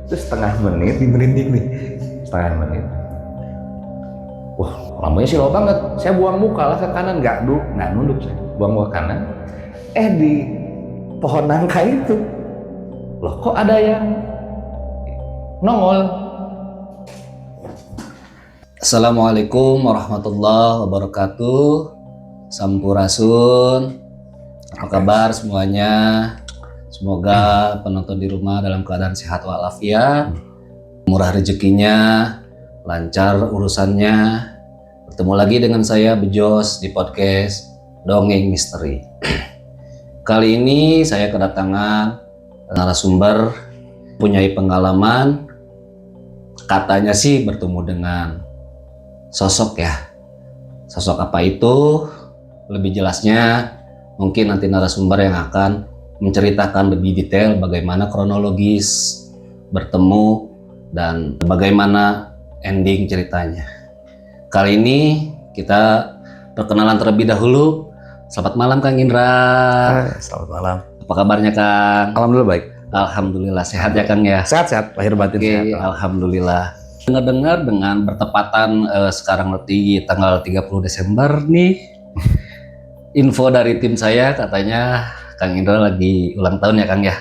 Terus setengah menit, merinding nih, setengah menit. Wah, lampunya sih low banget. Saya buang muka lah ke kanan, nggak nunduk saya. Buang muka kanan. Di pohon nangka itu, loh kok ada yang nongol. Assalamualaikum warahmatullahi wabarakatuh. Sampurasun. Apa kabar semuanya? Semoga penonton di rumah dalam keadaan sehat walafiat, murah rezekinya, lancar urusannya. Bertemu lagi dengan saya Bejos di podcast Dongeng Misteri. Kali ini saya kedatangan narasumber punya pengalaman, katanya sih bertemu dengan sosok ya. Sosok apa itu? Lebih jelasnya mungkin nanti narasumber yang akan menceritakan lebih detail bagaimana kronologis bertemu dan bagaimana ending ceritanya. Kali ini kita perkenalan terlebih dahulu. Selamat malam Kang Indra. Selamat malam. Apa kabarnya Kang? Alhamdulillah baik. Alhamdulillah sehat ya Kang ya. Sehat, lahir batin sehat. Alhamdulillah. Dengar-dengar dengan bertepatan sekarang di tanggal 30 Desember nih, info dari tim saya katanya Kang Indra lagi ulang tahun ya Kang ya.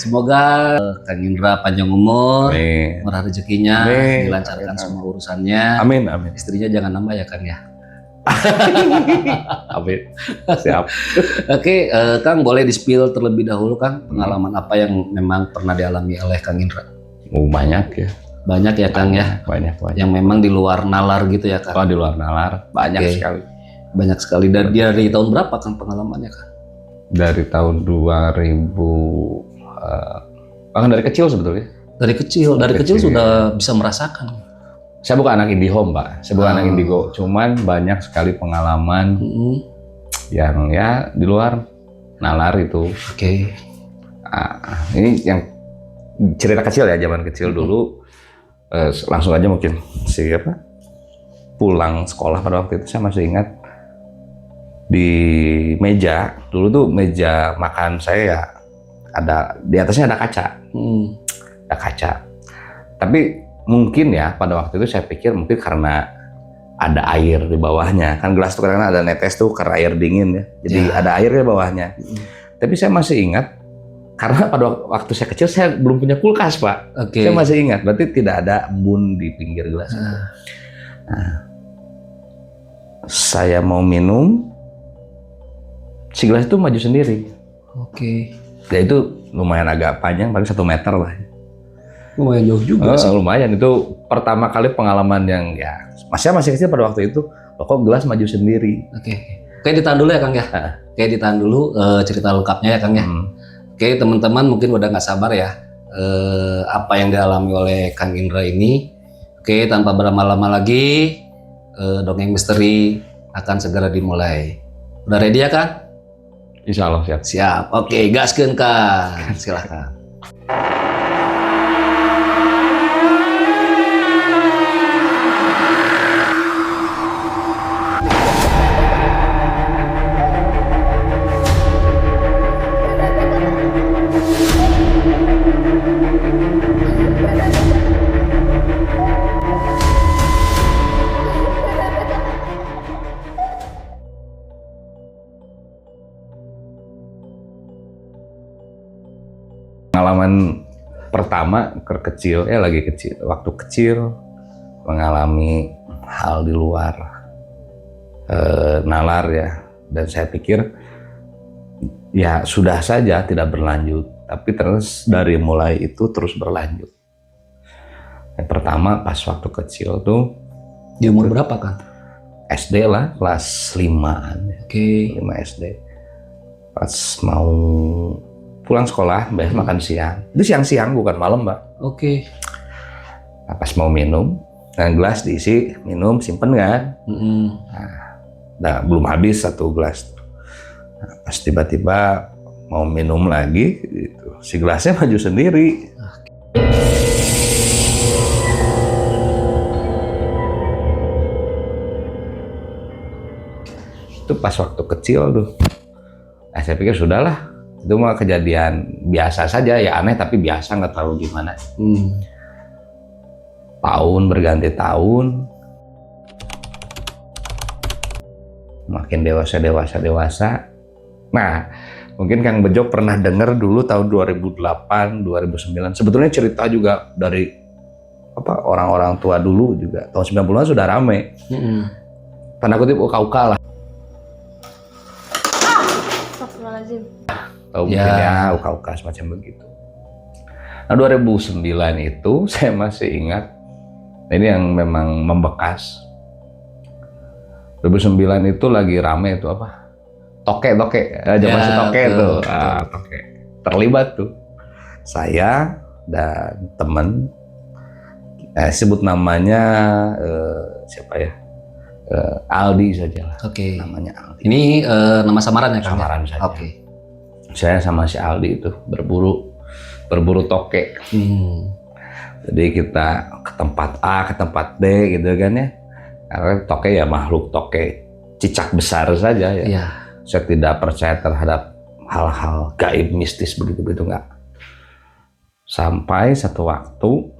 Semoga Kang Indra panjang umur, murah rezekinya, dilancarkan semua urusannya. Amin. Istrinya jangan nambah ya Kang ya. Amin. Siap. Oke, Kang boleh di-spill terlebih dahulu Kang pengalaman apa yang memang pernah dialami oleh Kang Indra? Banyak ya. Banyak ya Kang ya. Banyak. Yang memang di luar nalar gitu ya Kang. Kalau di luar nalar banyak sekali. Banyak sekali. Dari tahun berapa Kang pengalamannya Kang? Dari tahun 2000. Bahkan dari kecil sebetulnya. Dari kecil sudah bisa merasakan. Saya bukan anak IndiHome Pak. Saya bukan anak Indigo. Cuman banyak sekali pengalaman yang ya di luar nalar itu. Oke. Ini yang cerita kecil ya, zaman kecil dulu. Langsung aja mungkin pulang sekolah pada waktu itu saya masih ingat di meja dulu tuh meja makan saya ya ada di atasnya ada kaca, ada kaca. Tapi mungkin ya pada waktu itu saya pikir mungkin karena ada air di bawahnya, kan gelas tuh karena ada netes tuh karena air dingin ya, jadi ada air di bawahnya. Tapi saya masih ingat karena pada waktu saya kecil saya belum punya kulkas Pak. Saya masih ingat, berarti tidak ada embun di pinggir gelas itu. Nah, saya mau minum, si gelas itu maju sendiri. Ya itu lumayan agak panjang, paling 1 meter lah. Lumayan jauh juga sih. Lumayan, itu pertama kali pengalaman yang ya masih kecil pada waktu itu. Loh, kok gelas maju sendiri. Oke, ditahan dulu ya Kang ya. Oke, ditahan dulu cerita lengkapnya ya Kang ya. Oke, teman-teman mungkin udah nggak sabar ya apa yang dialami oleh Kang Indra ini. Oke, tanpa berlama-lama lagi, Dongeng Misteri akan segera dimulai. Udah ready ya Kang? Insya Allah siap. Siap. Oke, gaskeun Kang. Silakan. Pengalaman pertama kecil, waktu kecil mengalami hal di luar nalar ya, dan saya pikir ya sudah saja tidak berlanjut, tapi terus dari mulai itu terus berlanjut. Yang pertama pas waktu kecil tuh Di umur berapa Kang? SD lah, kelas 5-an. 5 SD. Pas mau pulang sekolah, makan siang. Itu siang-siang bukan malam Mbak. Nah, pas mau minum, gelas diisi minum, simpen kan. Nah, belum habis 1 gelas. Nah, pas tiba-tiba mau minum lagi, gitu, si gelasnya maju sendiri. Itu pas waktu kecil tuh. Nah, saya pikir sudahlah, Itu mah kejadian biasa saja, ya aneh tapi biasa, nggak terlalu gimana. Tahun berganti tahun, makin dewasa. Nah, mungkin Kang Bejo pernah dengar dulu tahun 2008, 2009. Sebetulnya cerita juga dari orang-orang tua dulu juga. Tahun 90-an sudah rame. Tanda kutip uka-uka lah. Astagfirullahaladzim. Tahu mungkin ya uka-uka semacam begitu. Nah 2009 itu saya masih ingat. Ini yang memang membekas. 2009 itu lagi rame itu apa? Toke, masih toke tuh. Toke. Terlibat tuh. Saya dan teman, sebut namanya siapa ya? Aldi saja lah. Oke. Namanya Aldi. Ini nama samaran ya, Kang? Samaran saja. Oke. Saya sama si Aldi itu berburu toke. Jadi kita ke tempat A, ke tempat D gitu kan ya. Karena toke ya makhluk toke cicak besar saja ya. Iya. Saya tidak percaya terhadap hal-hal gaib mistis begitu enggak. Sampai satu waktu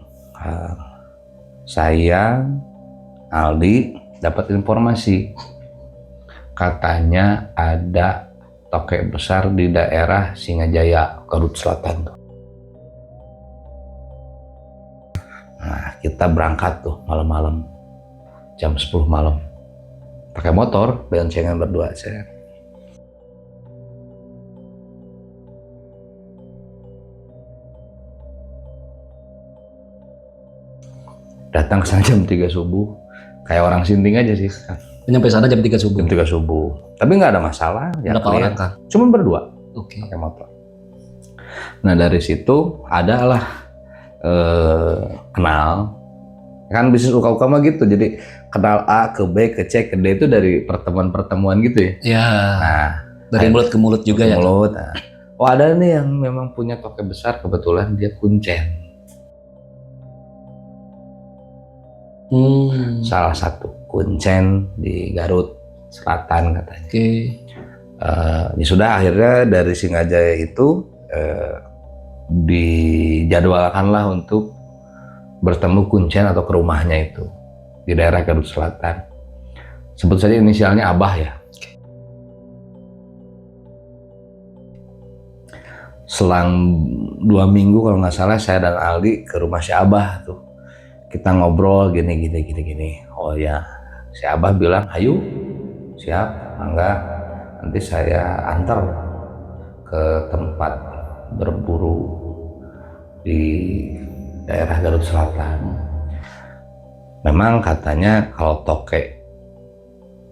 saya, Aldi dapat informasi katanya ada toke besar di daerah Singajaya, Garut Selatan tuh. Nah, kita berangkat tuh malam-malam jam 10 malam pakai motor, boncengan berdua saya. Datang ke sana jam 3 subuh, kayak orang sinting aja sih. Nyampe sana jam 3 subuh. Jam 3 subuh. Tapi nggak ada masalah. Berapa orang, Kang? Cuma berdua. Oke. Pakai motor. Nah dari situ adalah kenal. Kan bisnis uka-uka mah gitu. Jadi kenal A ke B ke C ke D itu dari pertemuan-pertemuan gitu ya. Iya. Nah Dari mulut ke mulut juga ya. mulut. Nah. Oh ada nih yang memang punya toke besar, kebetulan dia kuncen. Salah satu kuncen di Garut Selatan katanya. Oke. Ya sudah, akhirnya dari Singajaya itu dijadwalkanlah untuk bertemu kuncen atau ke rumahnya itu di daerah Garut Selatan. Sebut saja inisialnya Abah ya. Selang 2 minggu kalau nggak salah saya dan Aldi ke rumah si Abah tuh. Kita ngobrol gini. Oh ya, si Abah bilang, ayo siap, enggak, nanti saya antar ke tempat berburu di daerah Garut Selatan. Memang katanya kalau toke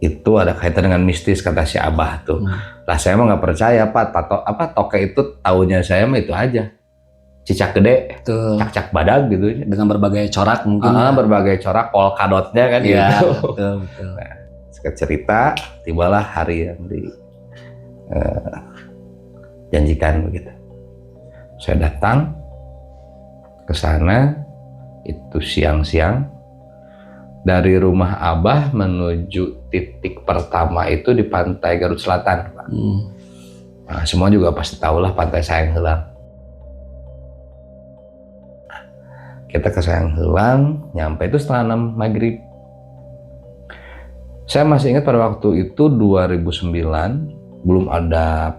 itu ada kaitan dengan mistis, kata si Abah tuh. Lah saya mah nggak percaya Pak, toke itu taunya saya mah itu aja. Cicak gede, cak-cak badag gitu. Dengan berbagai corak mungkin. Berbagai corak, polkadotnya kan Iya, gitu. betul. Nah, singkat cerita, tibalah hari yang janjikan begitu. Saya datang ke sana itu siang-siang. Dari rumah Abah menuju titik pertama itu di pantai Garut Selatan, Pak. Nah, semua juga pasti tahu lah pantai Sayang Heulang. Kita ke Sayang Heulang, nyampe itu setengah 6 maghrib. Saya masih ingat pada waktu itu 2009, belum ada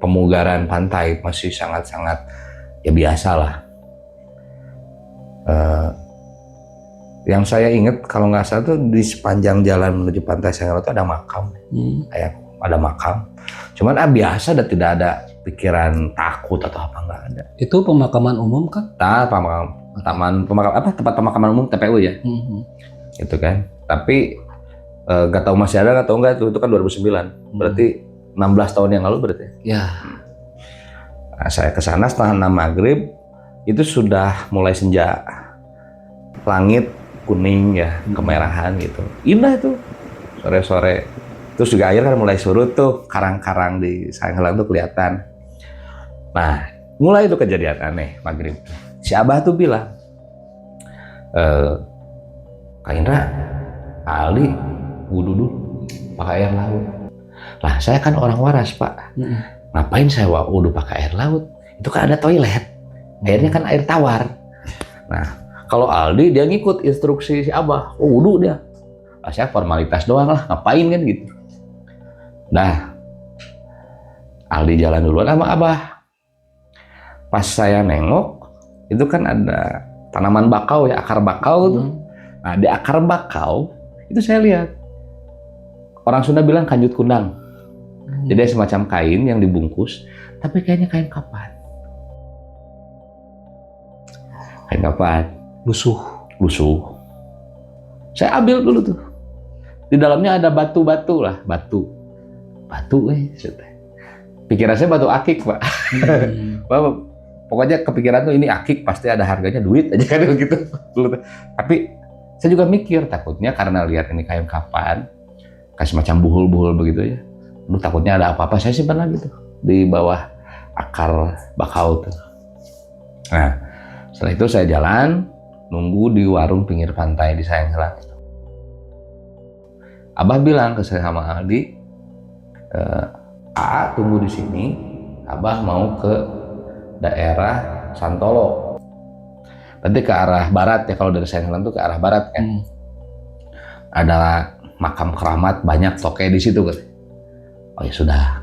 pemugaran pantai, masih sangat-sangat ya biasa lah. Yang saya ingat kalau nggak salah tuh di sepanjang jalan menuju pantai Sayang Heulang itu ada makam, ada makam. Cuman biasa, dan tidak ada pikiran takut atau apa, nggak ada. Itu pemakaman umum kan? Tempat pemakaman umum TPU ya, gitu kan. Tapi nggak tahu masih ada nggak tahu nggak, itu kan 2009, berarti 16 tahun yang lalu berarti. Ya. Nah, saya ke sana setengah 6 maghrib, itu sudah mulai senja, langit kuning ya, kemerahan gitu, indah itu sore-sore. Terus juga air kan mulai surut tuh, karang-karang di Sayang Heulang tuh kelihatan. Nah, mulai itu kejadian aneh maghrib. Si Abah tuh bilang, Kak Indra, Ali wudhu dulu pakai air laut. Lah saya kan orang waras Pak, Ngapain saya wudhu pakai air laut? Itu kan ada toilet, airnya kan air tawar. Nah, kalau Aldi dia ngikut instruksi si Abah, wudhu dia. Nah, saya formalitas doang lah, ngapain kan gitu. Nah, Aldi jalan duluan sama Abah. Pas saya nengok, itu kan ada tanaman bakau ya, akar bakau tuh. Nah, di akar bakau itu saya lihat orang Sunda bilang kanjut kundang. Jadi ada semacam kain yang dibungkus, tapi kayaknya kain kapan. Kain kapan? Lusuh. Saya ambil dulu tuh. Di dalamnya ada batu-batu lah, batu. Pikiran saya batu akik, Pak. Pokoknya kepikiran tuh ini akik pasti ada harganya, duit aja kan gitu. Tapi saya juga mikir takutnya karena lihat ini kain kapan, kayak semacam buhul-buhul begitu ya. Lu takutnya ada apa-apa, saya simpan lagi tuh di bawah akar bakau tuh. Nah, setelah itu saya jalan nunggu di warung pinggir pantai di Sayang Heulang. Abah bilang ke saya sama Aldi, tunggu di sini, Abah mau ke daerah Santolo. Nanti ke arah barat ya, kalau dari Sayang Heulang tuh ke arah barat kan. Ada makam keramat banyak toke di situ kan. Oh ya sudah.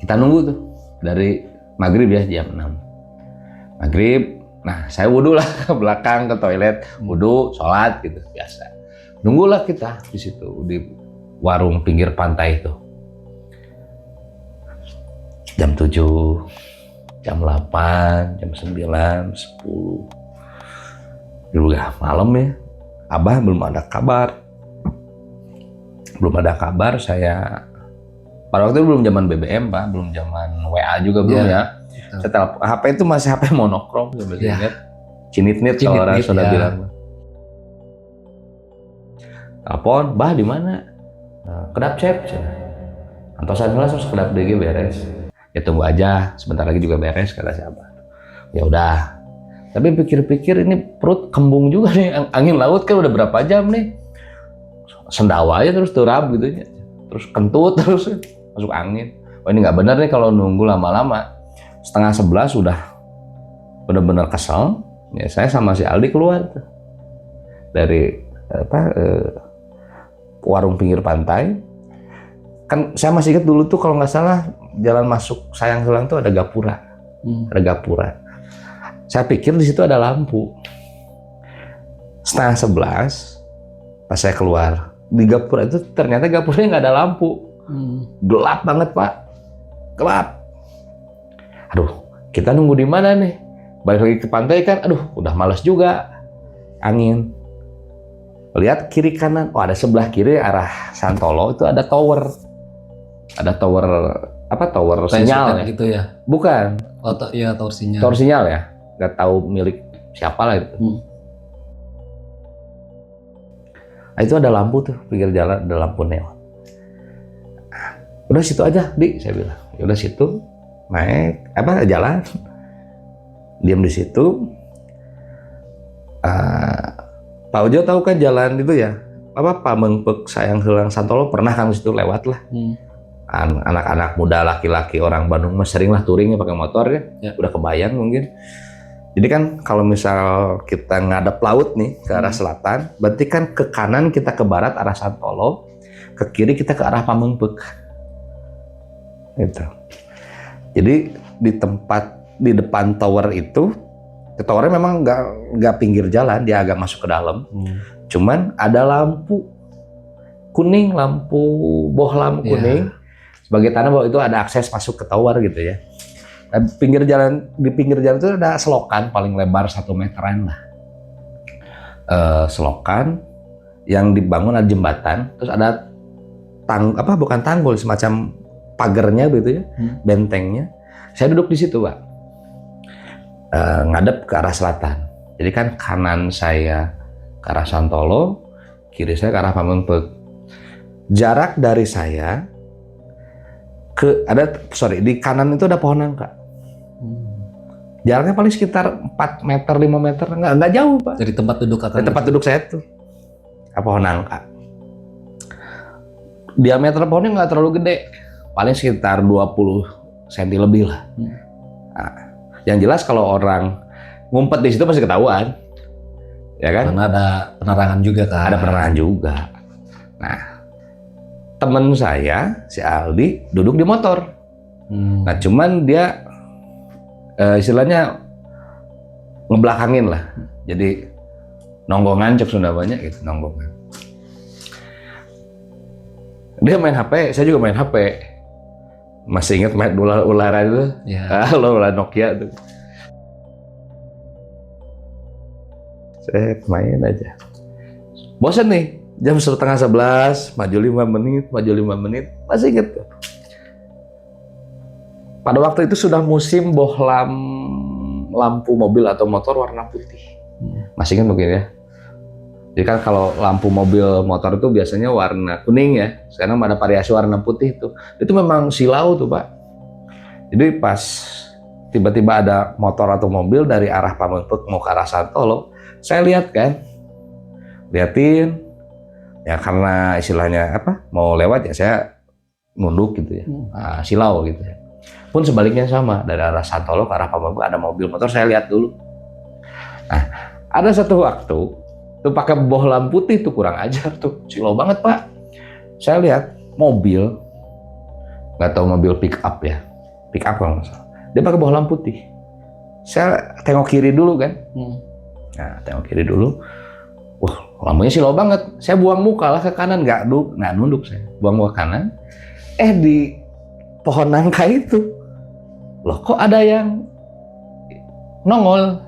Kita nunggu tuh dari maghrib ya, jam 6. Maghrib, nah saya wudhu lah ke belakang ke toilet, wudhu, sholat gitu biasa. Nunggulah kita di situ di warung pinggir pantai itu. Jam 7, jam 8, jam 9, 10. Dulu ya malam ya. Abah belum ada kabar. Saya pada waktu itu belum zaman BBM, Pak, belum zaman WA juga belum ya. Setelah HP itu masih HP monokrom, saya ingat. Cinit-nit kalau orang sudah bilang. Telepon, Bah di mana? Kedap cep. Antosan langsung kedap DG beres. Ya tunggu aja, sebentar lagi juga beres kata siapa. Ya udah. Tapi pikir-pikir ini perut kembung juga nih, angin laut kan udah berapa jam nih. Sendawa aja terus turap gitu ya. Terus kentut terus masuk angin. Wah ini nggak benar nih kalau nunggu lama-lama. 10:30 sudah benar-benar kesel. Ya saya sama si Aldi keluar tuh dari warung pinggir pantai. Kan saya masih ingat dulu tuh kalau nggak salah jalan masuk Sayang Heulang tuh ada gapura. Ada gapura. Saya pikir di situ ada lampu. 10:30 pas saya keluar di gapura itu ternyata gapuranya nggak ada lampu. Gelap banget, Pak. Gelap. Aduh, kita nunggu di mana nih? Balik lagi ke pantai kan, aduh udah malas juga. Angin. Lihat kiri kanan, oh ada sebelah kiri arah Santolo itu ada tower. Ada tower, apa tower sinyal ya? Gitu ya? Bukan. Oh iya, tower sinyal. Tower sinyal ya, nggak tahu milik siapa lah itu. Nah, itu ada lampu tuh, pinggir jalan ada lampu neon. Udah situ aja, Di, saya bilang. Udah situ, naik, jalan. Diam di situ. Pak Ojo tahu kan jalan itu ya, Pamengpeuk Sayang Heulang Santolo pernah kan di situ lewat lah. Anak-anak muda laki-laki orang Bandung mah sering lah touringnya pakai motor kan, udah kebayang mungkin. Jadi kan kalau misal kita ngadep laut nih ke arah selatan, berarti kan ke kanan kita ke barat arah Santolo, ke kiri kita ke arah Pamengpeuk. Gitu. Jadi di depan tower itu, towernya memang nggak pinggir jalan, dia agak masuk ke dalam. Cuman ada lampu kuning, lampu bohlam kuning sebagai tanda bahwa itu ada akses masuk ke tower gitu ya. Dan di pinggir jalan itu ada selokan paling lebar 1 meteran lah. Selokan yang dibangun ada jembatan, terus ada bukan tanggul, semacam pagernya gitu ya, bentengnya. Saya duduk di situ, Pak. Ngadep ke arah selatan. Jadi kan kanan saya ke arah Santolo, kiri saya ke arah Pamengpeuk. Jarak dari saya di kanan itu ada pohon nangka. Jaraknya paling sekitar 4 meter, 5 meter, nggak jauh, Pak. Dari tempat duduk dari tempat duduk saya tuh, pohon nangka. Diameter pohonnya nggak terlalu gede, paling sekitar 20 cm lebih lah. Nah, yang jelas kalau orang ngumpet di situ pasti ketahuan, ya kan? Karena ada penerangan juga kan. Ada penerangan juga. Nah, temen saya si Aldi duduk di motor. Nah, cuman dia istilahnya ngebelakangin lah. Jadi nonggongan cek Sunda banyak gitu, nonggongan. Dia main HP, saya juga main HP. Masih ingat main ular-ularan itu? Ya. Ular Nokia tuh. Saya main aja. Bosan nih, jam 10:30, maju 5 menit, masih inget tuh. Pada waktu itu sudah musim bohlam lampu mobil atau motor warna putih. Masih ingat mungkin ya? Jadi kan kalau lampu mobil motor itu biasanya warna kuning ya. Sekarang ada variasi warna putih itu. Itu memang silau tuh Pak. Jadi pas tiba-tiba ada motor atau mobil dari arah Pamengpeuk mau ke arah Santolo, saya lihat kan, liatin, ya karena istilahnya apa, mau lewat ya saya nunduk gitu ya, silau gitu ya. Pun sebaliknya sama, dari arah Santolo ke arah Pamengpeuk ada mobil motor, saya lihat dulu. Nah, ada satu waktu, tuh pakai bohlam putih tuh kurang ajar tuh, silau banget Pak. Saya lihat mobil, nggak tahu mobil pick up ya, pick up kalau nggak salah. Dia pakai bohlam putih. Saya tengok kiri dulu kan. Nah, tengok kiri dulu. Wah, lampunya silau banget. Saya buang muka lah ke kanan, nggak nunduk saya. Buang muka kanan. Di pohon nangka itu, loh kok ada yang nongol?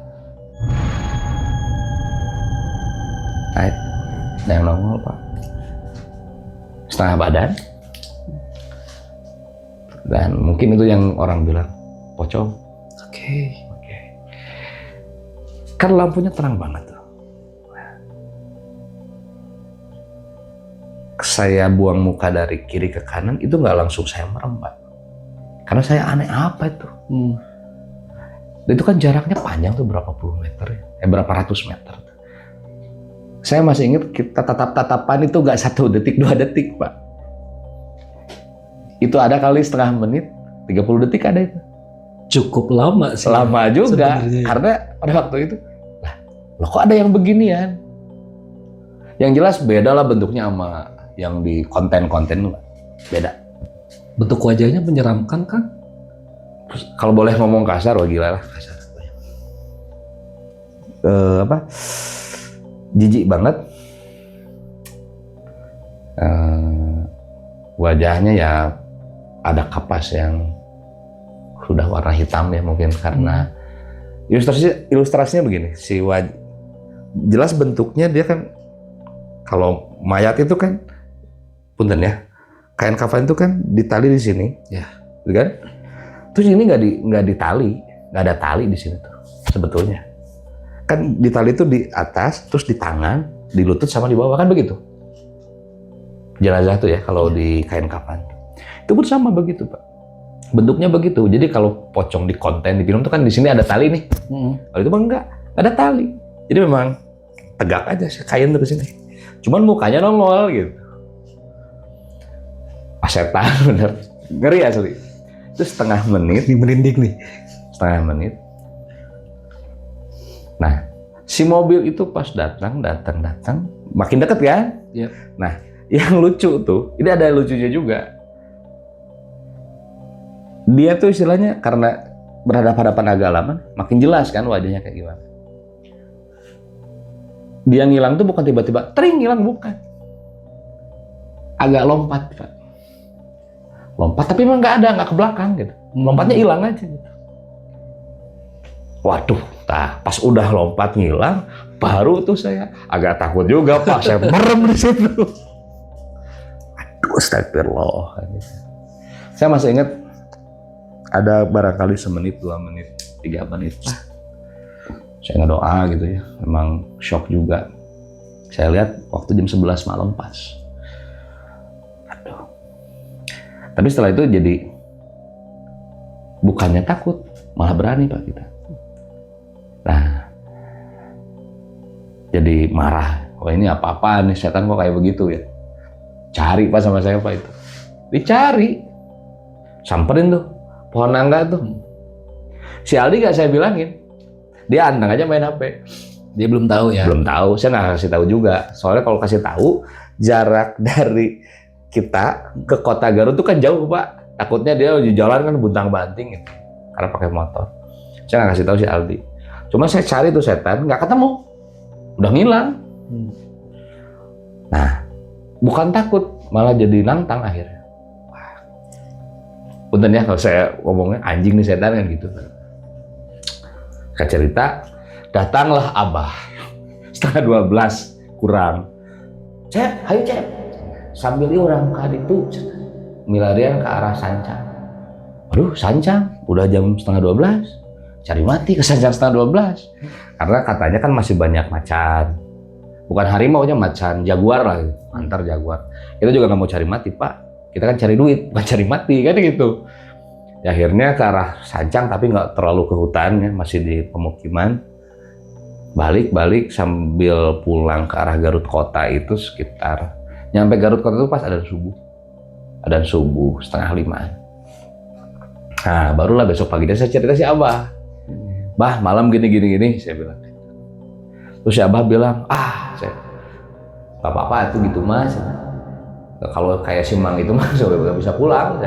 Nah, ada yang nongol Pak. Setengah badan. Dan mungkin itu yang orang bilang pocong. Oke. Kan lampunya terang banget tuh. Saya buang muka dari kiri ke kanan itu nggak langsung saya merem Pak. Karena saya aneh apa itu. Dan itu kan jaraknya panjang tuh berapa puluh meter ya. Berapa ratus meter. Saya masih ingat kita tatap-tatapan itu nggak 1 detik 2 detik Pak. Itu ada kali setengah menit, 30 detik ada itu. Cukup lama sih. Lama juga, sebenarnya. karena pada waktu itu, loh kok ada yang beginian? Yang jelas beda lah bentuknya sama yang di konten-konten, beda. Bentuk wajahnya menyeramkan kan? Kalau boleh ngomong kasar, wah gila lah kasar. Jijik banget. Wajahnya ya ada kapas yang sudah warna hitam ya mungkin karena ilustrasinya begini, jelas bentuknya dia kan kalau mayat itu kan punten ya, kain kafan itu kan ditali di sini, ya, kan? Terus ini nggak ditali, nggak ada tali di sini tuh sebetulnya. Kan ditali itu di atas, terus di tangan, di lutut sama di bawah kan begitu. Jenazah tuh ya kalau di kain kafan. Itu pun sama begitu Pak. Bentuknya begitu. Jadi kalau pocong di konten di film tuh kan di sini ada tali nih. Kalau itu mah enggak, ada tali. Jadi memang tegak aja kain tuh di sini. Cuman mukanya nongol gitu. Setan bener. Ngeri asli. Itu setengah menit. Ini merinding nih. Setengah menit. Nah, si mobil itu pas datang, makin deket kan? Yep. Nah, yang lucu tuh, ini ada lucunya juga. Dia tuh istilahnya karena berhadapan-hadapan agak lama, makin jelas kan wajahnya kayak gimana. Dia ngilang tuh bukan tiba-tiba, tering ngilang bukan. Agak lompat, Pak. Lompat tapi emang nggak ada, nggak ke belakang gitu. Lompatnya hilang aja gitu. Waduh, pas udah lompat ngilang, baru tuh saya agak takut juga Pak, saya merem di situ. Aduh, astagfirullah. Saya masih ingat ada barangkali 1 menit, 2 menit, 3 menit lah. Saya ngedoa gitu ya, memang shock juga. Saya lihat waktu jam 11 malam pas. Aduh. Tapi setelah itu jadi bukannya takut, malah berani Pak kita. Nah, jadi marah. Wah ini apa-apaan nih, setan kok kayak begitu ya. Cari Pak sama saya Pak itu. Dicari. Samperin tuh pohon nangka tuh. Si Aldi gak saya bilangin, dia anteng aja main HP. Dia belum tahu ya. Belum tahu, saya nggak kasih tahu juga. Soalnya kalau kasih tahu, jarak dari kita ke kota Garut tuh kan jauh Pak. Takutnya dia di jalan kan buntang-banting gitu, karena pakai motor. Saya nggak kasih tahu si Aldi. Cuma saya cari tuh setan, nggak ketemu, udah ngilang. Nah, bukan takut, malah jadi nantang akhirnya. Punten ya kalau saya ngomongnya anjing nih setan kan gitu. Saya cerita, datanglah Abah setengah 12 kurang. Cep, ayo Cep, sambil orang ke itu milarian ke arah Sancang. Aduh, Sancang, udah jam setengah 12. Cari mati ke Sancang setengah 12. Karena katanya kan masih banyak macan. Bukan harimau nya, macan, jaguar lah, gitu. Antar jaguar. Kita juga nggak mau cari mati Pak. Kita kan cari duit, bukan cari mati kan gitu. Ya, akhirnya ke arah Sancang tapi nggak terlalu ke hutan ya, masih di pemukiman. Balik sambil pulang ke arah Garut Kota itu sekitar nyampe Garut Kota itu pas ada subuh 4:30. Nah, barulah besok paginya saya cerita si Abah. Bah, malam gini saya bilang. Terus si Abah bilang, saya nggak apa-apa itu gitu Mas. Kalau kayak si Mang itu Mas nggak bisa pulang.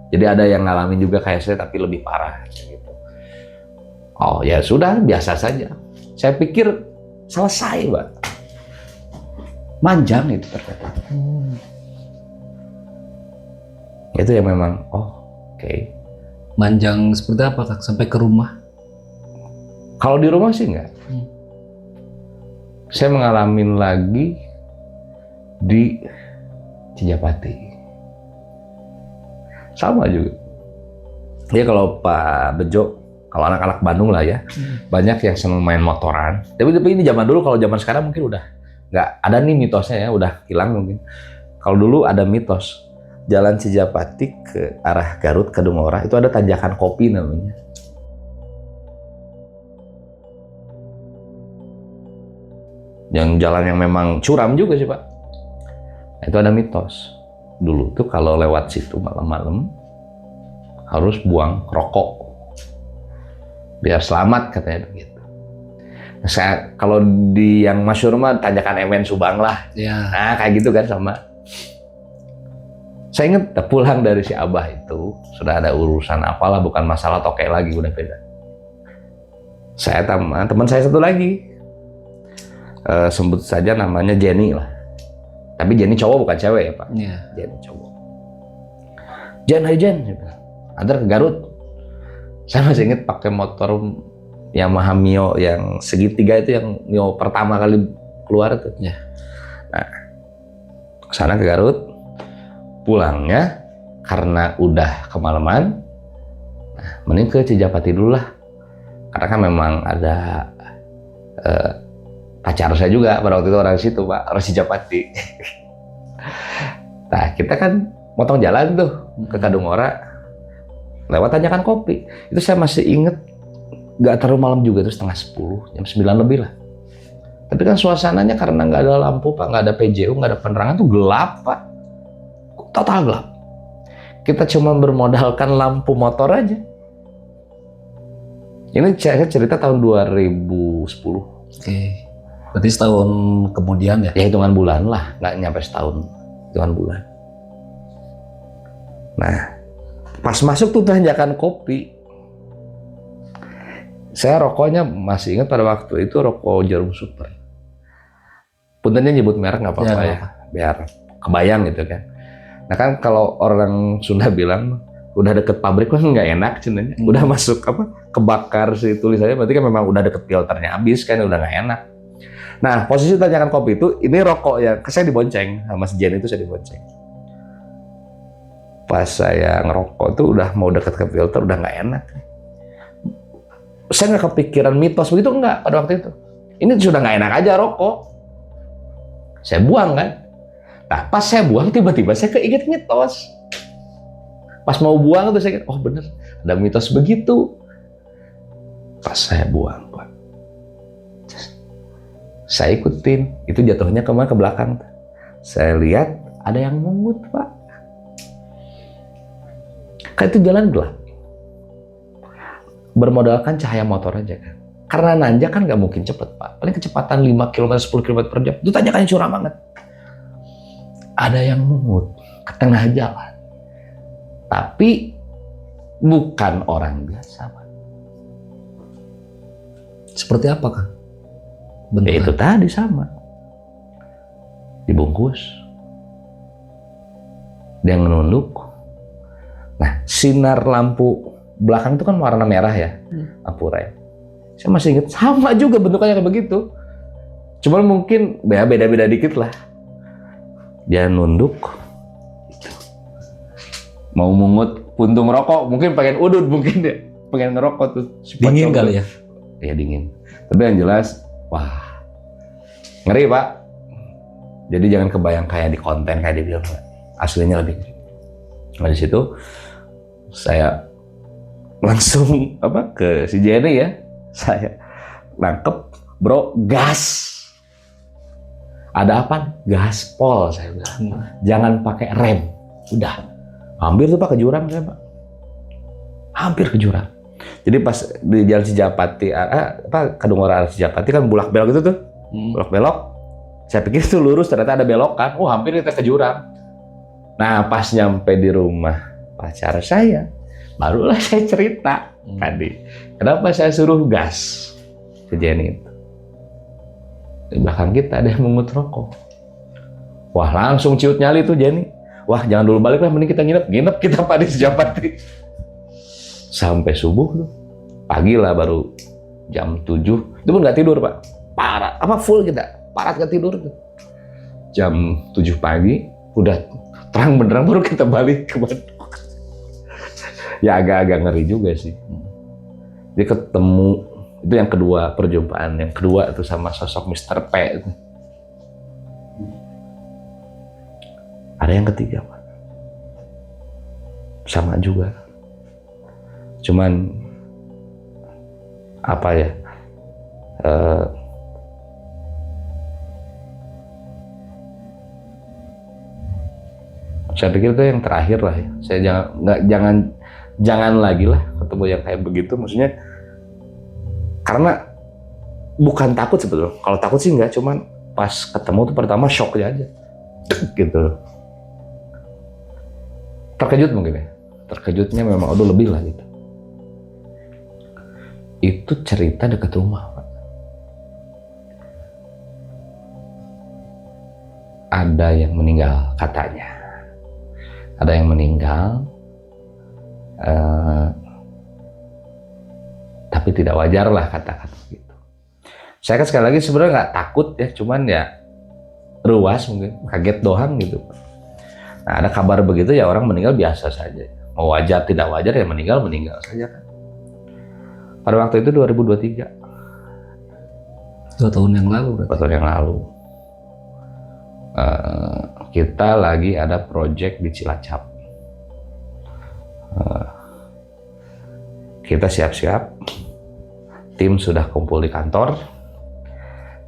Jadi ada yang ngalamin juga kayak saya tapi lebih parah gitu. Oh ya sudah, biasa saja. Saya pikir selesai Pak. Manjang itu ternyata. Itu yang memang oke. Manjang seperti apa Kak? Sampai ke rumah? Kalau di rumah sih enggak. Saya mengalami lagi di Cijapati. Sama juga. Ya kalau Pak Bejo, kalau anak-anak Bandung lah ya, banyak yang senang main motoran. Tapi ini zaman dulu, kalau zaman sekarang mungkin udah nggak ada nih mitosnya ya, udah hilang mungkin. Kalau dulu ada mitos, jalan Cijapati ke arah Garut, Kedungora, itu ada tanjakan kopi namanya. Yang jalan yang memang curam juga sih Pak. Nah, itu ada mitos. Dulu tuh kalau lewat situ malam-malam harus buang rokok biar selamat katanya begitu. Nah, saya kalau di yang masyhur mah tanjakan MN Subang lah. Ya. Nah kayak gitu kan sama. Saya ingat pulang dari si Abah itu sudah ada urusan apalah, bukan masalah toke lagi, udah beda. Saya teman saya satu lagi, sebut saja namanya Jenny lah. Tapi Jenny cowok bukan cewek ya Pak. Iya. Jenny cowok. Hai Jen, antar ke Garut. Saya masih ingat pakai motor Yamaha Mio yang segitiga itu, yang Mio pertama kali keluar tuh. Ya. Nah, kesana ke Garut. Pulangnya karena udah kemalaman, mending ke Cijapati dulu lah. Karena kan memang ada pacar saya juga pada waktu itu orang situ Pak, orang Cijapati. Nah kita kan motong jalan tuh ke Kadungora, lewat tanjakan kopi. Itu saya masih inget, nggak terlalu malam juga, itu 9:30, jam 9 lebih lah. Tapi kan suasananya karena nggak ada lampu Pak, nggak ada PJU, nggak ada penerangan, tuh gelap Pak, total gelap. Kita cuma bermodalkan lampu motor aja. Ini saya cerita tahun 2010. Oke. Berarti setahun kemudian ya? Ya hitungan bulan lah, nggak nyampe setahun, hitungan bulan. Nah, pas masuk tuh tanjakan kopi, saya rokoknya masih ingat pada waktu itu rokok Jarum Super. Puntennya nyebut merek nggak apa-apa ya, biar kebayang gitu kan. Nah kan kalau orang Sunda bilang udah deket pabrik kan nggak enak cenanya, udah masuk kebakar si tulisannya, berarti kan memang udah deket filternya habis kan, udah nggak enak. Nah posisi tanjakan kopi itu, ini rokok yang saya dibonceng sama si Jen itu, saya dibonceng. Pas saya ngerokok tuh udah mau deket ke filter, udah nggak enak. Saya nggak kepikiran mitos begitu, nggak pada waktu itu. Ini sudah nggak enak aja rokok. Saya buang kan. Nah pas saya buang tiba-tiba saya keinget mitos. Pas mau buang tuh saya, oh bener ada mitos begitu. Pas saya buang Pak, saya ikutin, itu jatuhnya ke belakang. Saya lihat ada yang mungut Pak. Kan itu jalan gelap. Bermodalkan cahaya motor aja kan. Karena nanjak kan nggak mungkin cepet Pak. Paling kecepatan 5 km, 10 km per jam. Itu tanjakannya curam banget. Ada yang mungut ke tengah jalan. Tapi bukan orang biasa Pak. Seperti apa Kang? Ya itu tadi sama. Dibungkus. Dia ngelunduk. Nah, sinar lampu belakang itu kan warna merah ya, lampu rem. Saya masih ingat sama juga bentukannya kayak begitu. Cuman mungkin beda-beda dikit lah. Dia nunduk. Mau mungut puntung rokok, mungkin pengen udut mungkin dia. Pengen ngerokok tuh. Dingin kali ya? Iya dingin. Tapi yang jelas, wah ngeri Pak. Jadi jangan kebayang kayak di konten kayak di film, aslinya lebih ngeri. Nah di situ saya langsung ke si Jenny ya, saya nangkep, bro, gas. Ada apa? Gaspol saya bilang. Jangan pakai rem. Udah, hampir tuh Pak ke jurang saya Pak. Hampir ke jurang. Jadi pas di Jalan Sijapati, Kadungora arah Sijapati kan bulak belok gitu tuh, bulak belok. Saya pikir itu lurus, ternyata ada belokan. Oh, hampir kita ke jurang. Nah, pas nyampe di rumah pacar saya, barulah saya cerita tadi. Kenapa saya suruh gas ke Jenny itu. Di belakang kita ada yang mengut rokok. Wah, langsung ciut nyali tuh Jenny. Wah, jangan dulu balik lah, mending kita nginep kita Pak di Sejapati. Sampai subuh tuh. Pagi lah baru jam 7. Itu pun nggak tidur Pak. Parah, full kita. Parat gak tidur tuh. Jam 7 pagi udah terang benderang baru kita balik ke Bandung. Ya agak-agak ngeri juga sih. Dia ketemu, itu yang kedua perjumpaan, yang kedua itu sama sosok Mr. P itu. Ada yang ketiga Pak. Sama juga. Cuman apa ya? Saya pikir itu yang terakhir lah ya. Saya jangan lagi lah ketemu yang kayak begitu. Maksudnya karena bukan takut sebetulnya. Kalau takut sih enggak, cuman pas ketemu tuh pertama shocknya aja, gitu. Terkejut mungkin ya. Terkejutnya memang udah lebih lah gitu. Itu cerita dekat rumah Pak. Ada yang meninggal katanya. Ada yang meninggal, tapi tidak wajar lah kata-kata gitu. Saya kan sekali lagi sebenarnya nggak takut ya, cuman ya ruas mungkin, kaget doang gitu. Nah ada kabar begitu ya orang meninggal biasa saja. Mau wajar tidak wajar ya meninggal saja kan. Pada waktu itu 2023. 2 tahun yang lalu berarti. 2 tahun yang lalu. Kita lagi ada project di Cilacap. Kita siap-siap, tim sudah kumpul di kantor.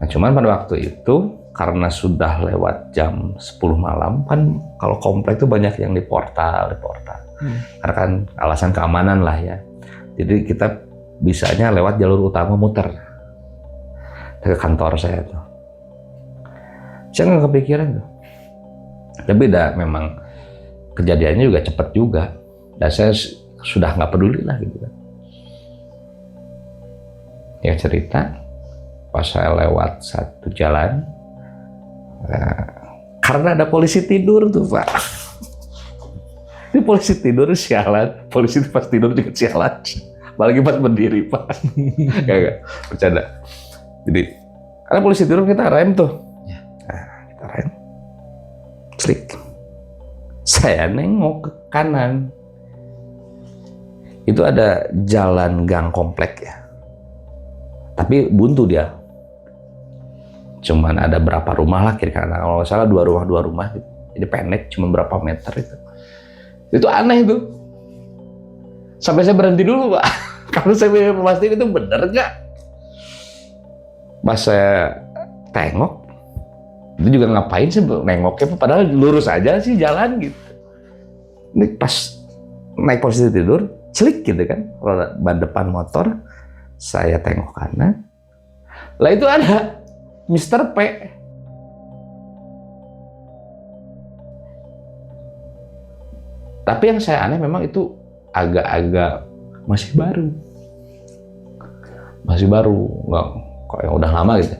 Nah, cuman pada waktu itu karena sudah lewat jam 10 malam kan, kalau komplek itu banyak yang di portal. Karena kan alasan keamanan lah ya. Jadi kita bisanya lewat jalur utama muter ke kantor saya tuh. Saya nggak kepikiran tuh. Tapi memang kejadiannya juga cepat juga. Dan saya sudah nggak peduli lah gitu kan. Ya cerita, pas saya lewat satu jalan, karena ada polisi tidur tuh Pak. Ini polisi tidur sialan, polisi pas tidur juga sialan. Apalagi pas berdiri Pak. Gak, bercanda. Jadi, karena polisi tidur kita rem tuh. Nah, kita rem. Slik. Saya nengok ke kanan. Itu ada jalan gang komplek ya. Tapi buntu dia. Cuman ada berapa rumah lah kiri kanan. Kalau nggak salah 2 rumah gitu. Jadi pendek, cuma berapa meter itu. Itu aneh itu. Sampai saya berhenti dulu Pak. Kalau saya ingin memastikan itu benar nggak. Pas saya tengok, itu juga ngapain sih nengoknya, padahal lurus aja sih jalan gitu. Ini pas naik posisi tidur, celik gitu kan, roda ban depan motor, saya tengok kanan, lah itu ada Mr. P. Tapi yang saya aneh memang itu agak-agak masih baru, nggak kok yang udah lama gitu,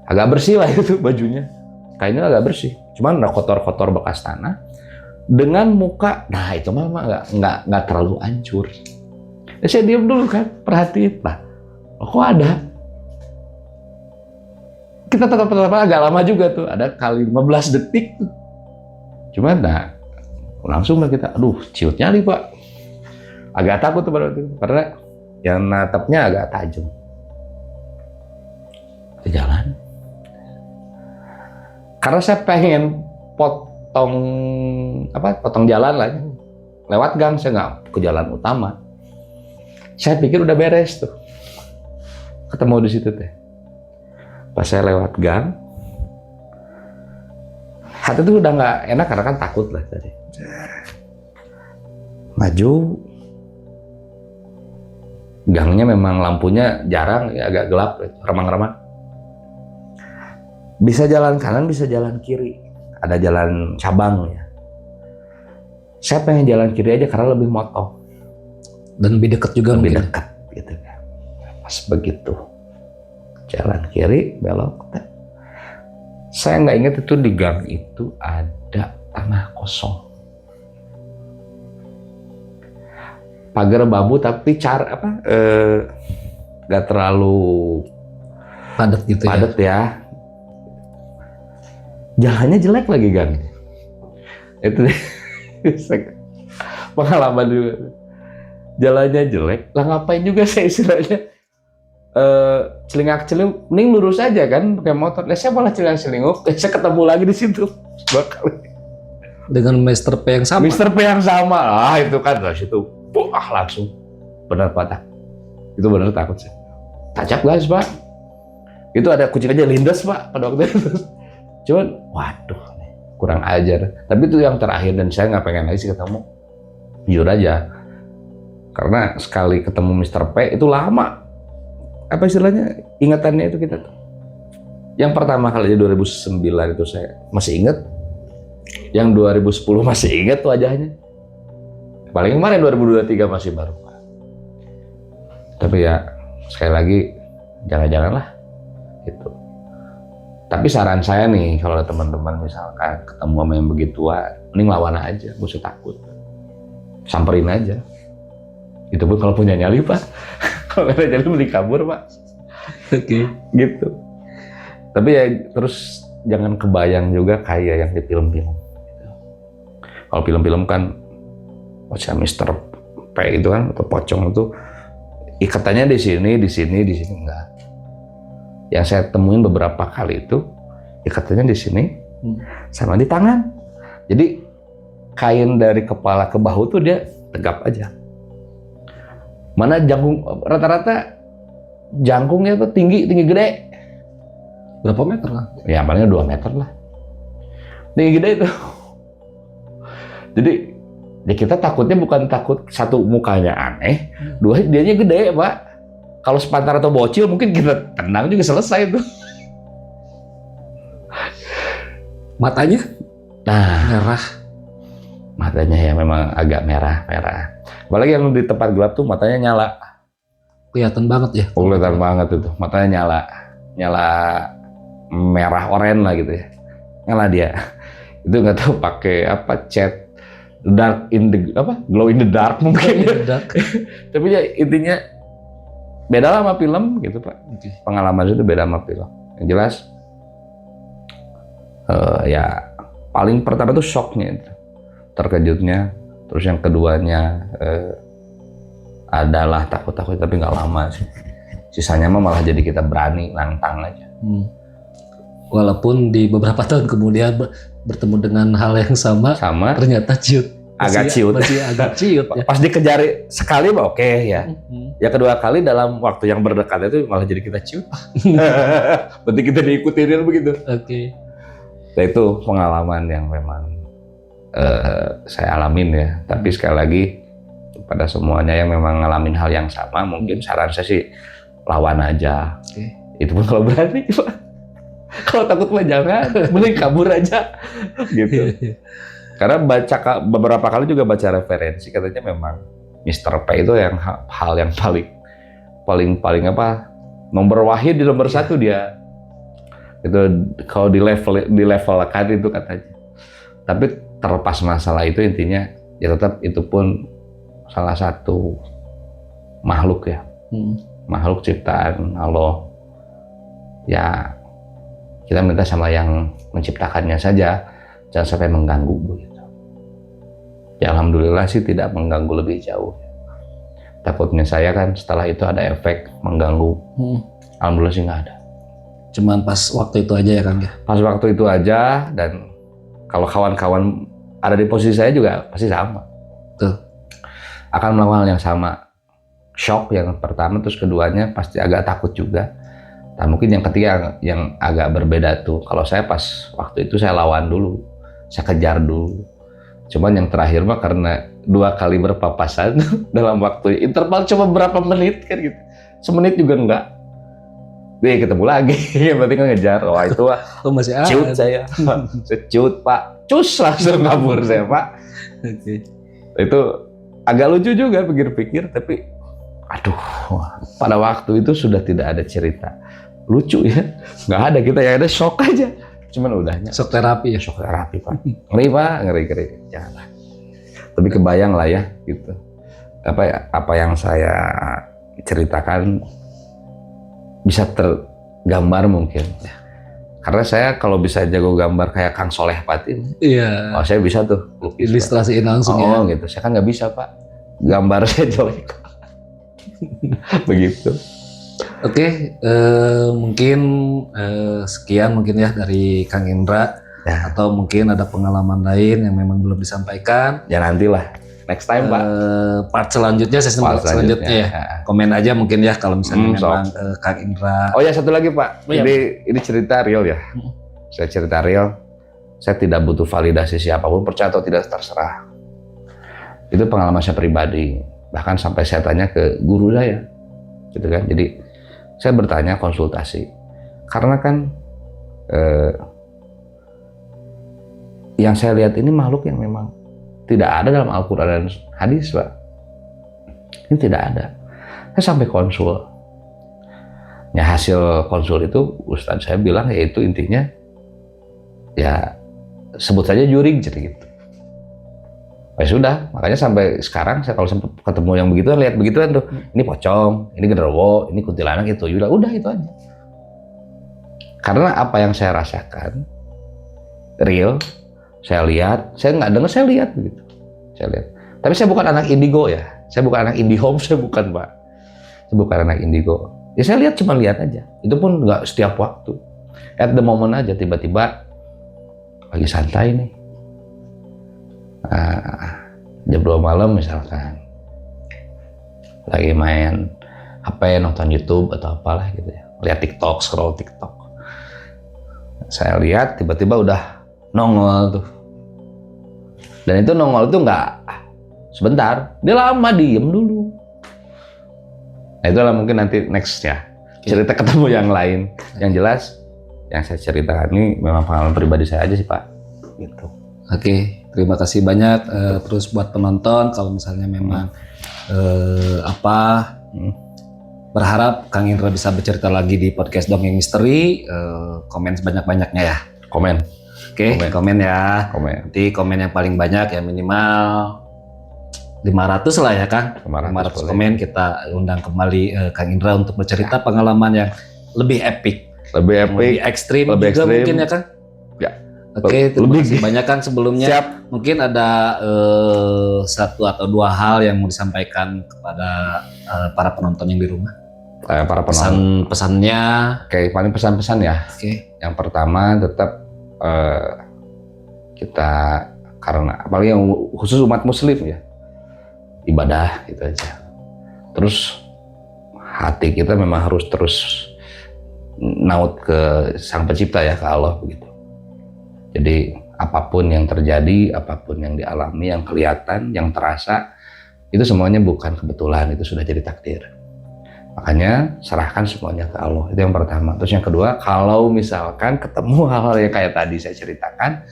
agak bersih lah itu bajunya, kainnya agak bersih, cuman udah kotor-kotor bekas tanah. Dengan muka, nah itu mah nggak terlalu hancur. Ya, saya diam dulu kan, perhatiin lah, kok ada. Kita tetap agak lama juga tuh, ada kali 15 detik tuh. Cuman nah, langsung lah kita, aduh ciut nyali Pak. Agak takut tuh pada waktu itu, karena yang natapnya agak tajam. Ke jalan. Karena saya pengen potong jalan lah, lewat gang, saya nggak ke jalan utama. Saya pikir udah beres tuh, ketemu di situ teh. Pas saya lewat gang, hati tuh udah nggak enak karena kan takut lah tadi. Maju, gangnya memang lampunya jarang, ya, agak gelap, remang-remang. Bisa jalan kanan, bisa jalan kiri. Ada jalan cabang ya. Saya pengen jalan kiri aja karena lebih motong. Dan lebih dekat juga Lebih mungkin. dekat gitu kan. Pas begitu jalan kiri, belok. Saya nggak ingat itu di gang itu ada tanah kosong. Pagar bambu tapi nggak terlalu Padat gitu padat ya. Jalannya jelek lagi gang. Itu pengalaman juga. Jalannya jelek, lah ngapain juga saya istilahnya celingak-celinguk, mending lurus aja kan pakai motor. Lah saya malah celingak-celinguk, saya ketemu lagi di situ 2 kali. Dengan Mr. P yang sama. Mr. P yang sama, itu kan dari situ, langsung benar patah. Itu benar takut sih. Tancap gas Pak. Itu ada kucing aja lindes Pak pada waktu itu. Cuman, waduh, kurang ajar. Tapi itu yang terakhir dan saya nggak pengen lagi sih ketemu. Jujur aja. Karena sekali ketemu Mr. P itu lama. Apa istilahnya, ingatannya itu kita tuh. Yang pertama kali di 2009 itu saya masih ingat. Yang 2010 masih ingat wajahnya. Paling kemarin 2023 masih baru. Tapi ya, sekali lagi, jangan-janganlah. Gitu. Tapi saran saya nih, kalau teman-teman misalkan ketemu sama yang begituan, mending lawan aja, gak usah takut. Samperin aja. Itu pun kalau punya nyali Pak. Kalau nggak ada nyali mending kabur Pak. Oke. Gitu. Tapi ya terus jangan kebayang juga kayak yang di film-film. Kalau film-film kan, macam Mr. P itu kan, atau pocong itu, ikatannya di sini, enggak. Yang saya temuin beberapa kali itu ikatannya di sini sama di tangan. Jadi kain dari kepala ke bahu tuh dia tegap aja. Mana jangkung, rata-rata jangkungnya tuh tinggi gede. Berapa meter lah? Ya palingnya 2 meter lah. Tinggi gede itu. Jadi ya kita takutnya bukan takut satu mukanya aneh, dua dianya gede Pak. Kalau sepantar atau bocil mungkin kita tenang juga selesai tuh. Matanya? Nah, merah. Matanya ya memang agak merah. Apalagi yang di tempat gelap tuh matanya nyala. Kelihatan banget ya. Kelihatan banget itu, matanya nyala merah oranye lah gitu ya. Nyala dia. Itu nggak tahu pakai apa, cat glow in the dark mungkin. Tapi ya intinya beda lah sama film gitu Pak. Pengalaman itu beda sama film. Yang jelas ya paling pertama itu shocknya itu, terkejutnya. Terus yang keduanya adalah takut-takut tapi nggak lama sih. Sisanya mah malah jadi kita berani nantang aja. Walaupun di beberapa tahun kemudian bertemu dengan hal yang sama. Ternyata ciut. Masih agak ciut ya. Pas dikejar sekali mah oke ya. Ya kedua kali dalam waktu yang berdekatan itu malah jadi kita ciut. Berarti kita diikutin begitu. Oke. Nah, itu pengalaman yang memang saya alamin ya. Tapi sekali lagi pada semuanya yang memang ngalamin hal yang sama, mungkin saran saya sih lawan aja. Itu pun kalau berani, Pak. Kalau takut mah jangan, mending kabur aja gitu. Karena beberapa kali juga baca referensi, katanya memang Mr. P itu yang hal yang paling apa, nomor wahid di nomor satu dia. Itu kalau di level kan itu katanya. Tapi terlepas masalah itu, intinya ya tetap itu pun salah satu makhluk ya. Makhluk ciptaan Allah. Ya kita minta sama yang menciptakannya saja, jangan sampai mengganggu begitu. Ya alhamdulillah sih tidak mengganggu lebih jauh. Takutnya saya kan setelah itu ada efek mengganggu. Alhamdulillah sih nggak ada. Cuman pas waktu itu aja ya Kang ya? Pas waktu itu aja, dan kalau kawan-kawan ada di posisi saya juga pasti sama. Tuh. Akan melakukan hal yang sama. Shock yang pertama, terus keduanya pasti agak takut juga. Nah, mungkin yang ketiga yang agak berbeda tuh, kalau saya pas waktu itu saya lawan dulu, saya kejar dulu. Cuman yang terakhir mah karena 2 kali berpapasan dalam waktu interval cuma berapa menit kan gitu, semenit juga enggak. Ketemu lagi, berarti kan ngejar. Wah itu masih cut saya, secut Pak, cus langsung kabur saya Pak. Itu agak lucu juga pikir-pikir, tapi aduh, pada waktu itu sudah tidak ada cerita lucu ya, nggak ada, kita yang ada shock aja, cuman udahnya shock terapi ya. Shock terapi Pak, ngeri Pak, ngeri, janganlah. Tapi kebayang lah ya gitu, apa yang saya ceritakan bisa tergambar mungkin ya. Karena saya kalau bisa jago gambar kayak Kang Soleh Patin, iya, saya bisa tuh lukis, ilustrasiin langsung ya. Gitu, saya kan nggak bisa Pak, gambar saya jelek. Begitu. Oke, mungkin sekian mungkin ya dari Kang Indra ya. Atau mungkin ada pengalaman lain yang memang belum disampaikan. Ya nantilah, next time Pak. Part selanjutnya, part selanjutnya ya. Komen aja mungkin ya kalau misalnya memang Kang Indra. Oh ya, satu lagi Pak, ini cerita real ya. Saya cerita real, saya tidak butuh validasi siapapun, percaya atau tidak terserah. Itu pengalaman saya pribadi. Bahkan sampai saya tanya ke guru saya, gitu kan. Jadi saya bertanya, konsultasi, karena kan yang saya lihat ini makhluk yang memang tidak ada dalam Al-Quran dan hadis Pak. Ini tidak ada. Saya sampai konsul. Ya hasil konsul itu Ustadz saya bilang yaitu intinya ya sebut saja jurig jadi gitu. Ya sudah, makanya sampai sekarang saya kalau ketemu yang begituan, lihat begituan tuh, ini pocong, ini genderuwo, ini kuntilanak, itu udah itu aja. Karena apa yang saya rasakan real, saya lihat, saya nggak dengar, saya lihat begitu, saya lihat. Tapi saya bukan anak indigo ya, saya bukan anak IndiHome, saya bukan Pak, saya bukan anak indigo. Ya saya lihat, cuma lihat aja. Itu pun nggak setiap waktu, at the moment aja, tiba-tiba lagi santai nih. Jam 2 malam misalkan lagi main HP, nonton YouTube atau apalah gitu ya, lihat TikTok, scroll TikTok, saya lihat tiba-tiba udah nongol tuh, dan itu nongol tuh nggak sebentar, dia lama diem dulu. Nah itulah mungkin nanti next ya, cerita ketemu yang lain. Yang jelas yang saya ceritakan ini memang pengalaman pribadi saya aja sih Pak, gitu. Oke, terima kasih banyak. Terus buat penonton, kalau misalnya memang berharap Kang Indra bisa bercerita lagi di podcast Dongeng Misteri, komen sebanyak-banyaknya ya. Komen. Oke, komen ya. Komen. Nanti komen yang paling banyak ya minimal 500 lah ya Kang. 500 komen, kita undang kembali Kang Indra untuk bercerita pengalaman yang lebih epic. Lebih ekstrim juga mungkin ya Kang. Ya. Oke, terima kasih banyak Kang sebelumnya. Siap. Mungkin ada 1 atau 2 hal yang mau disampaikan kepada para penonton yang di rumah. Para penonton. Pesannya. Oke, paling pesan-pesan ya. Oke. Yang pertama tetap kita, karena apalagi yang khusus umat Muslim ya, ibadah gitu aja. Terus hati kita memang harus terus naut ke Sang Pencipta ya, ke Allah begitu. Jadi apapun yang terjadi, apapun yang dialami, yang kelihatan, yang terasa, Itu semuanya bukan kebetulan, itu sudah jadi takdir. Makanya serahkan semuanya ke Allah, itu yang pertama. Terus yang kedua, kalau misalkan ketemu hal-hal yang kayak tadi saya ceritakan,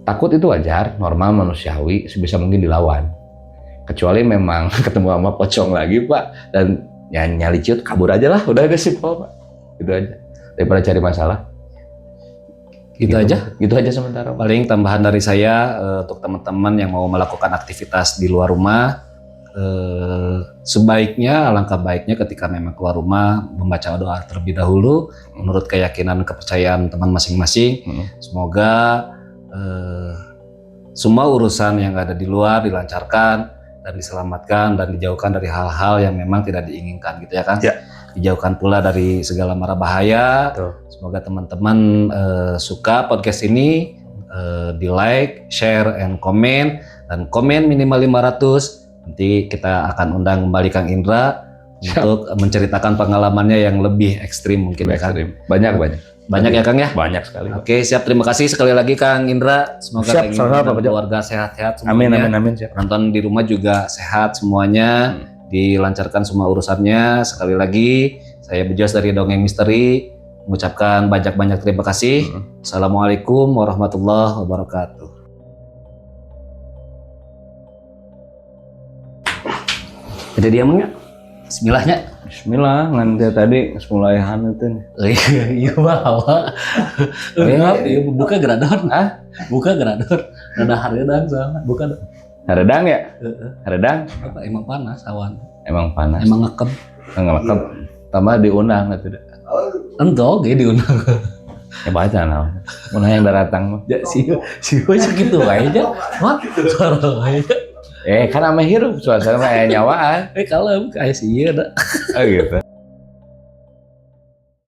takut itu wajar, normal, manusiawi, sebisa mungkin dilawan. Kecuali memang ketemu sama pocong lagi Pak, dan ya nyali ciut, kabur aja lah, udah simpel Pak. Gitu aja, daripada cari masalah. Gitu aja? Gitu aja sementara Pak. Paling tambahan dari saya untuk teman-teman yang mau melakukan aktivitas di luar rumah, sebaiknya, alangkah baiknya ketika memang keluar rumah membaca doa terlebih dahulu menurut keyakinan kepercayaan teman masing-masing. Semoga semua urusan yang ada di luar dilancarkan dan diselamatkan dan dijauhkan dari hal-hal yang memang tidak diinginkan gitu ya kan. Ya. Dijauhkan pula dari segala mara bahaya. Betul. Semoga teman-teman suka podcast ini, di like, share, and komen, dan komen minimal 500. Nanti kita akan undang kembali Kang Indra untuk menceritakan pengalamannya yang lebih ekstrim mungkin ya Kang. Banyak ya Kang ya? Banyak sekali. Oke, siap. Terima kasih sekali lagi Kang Indra. Semoga Siap, Kang Indra sama-sama, dan Pak keluarga sehat-sehat semuanya. Amin. Siap. Penonton di rumah juga sehat semuanya. Dilancarkan semua urusannya. Sekali lagi, saya Bejo dari Dongeng Misteri mengucapkan banyak-banyak terima kasih. Assalamualaikum warahmatullahi wabarakatuh. Jadi dia mah bismillahnya. Bismillah, nanti tadi semulayan itu nih. Iya bawa. Iya buka gerador. Buka gerador. Ada hareudang soalnya. Buka. Haredang ya? Haredang? Apa emang panas awan. Emang panas. Emang ngekep. Enggak lengkap. Tambah diundang itu. Entog ya diundang. Ya baca nah. Mun yang datang mah. Ya si segitu aja. Mat suara aja. Kan ame hirup suasana mah aya nyawaan. Kalem kayak sih ada. Oh gitu.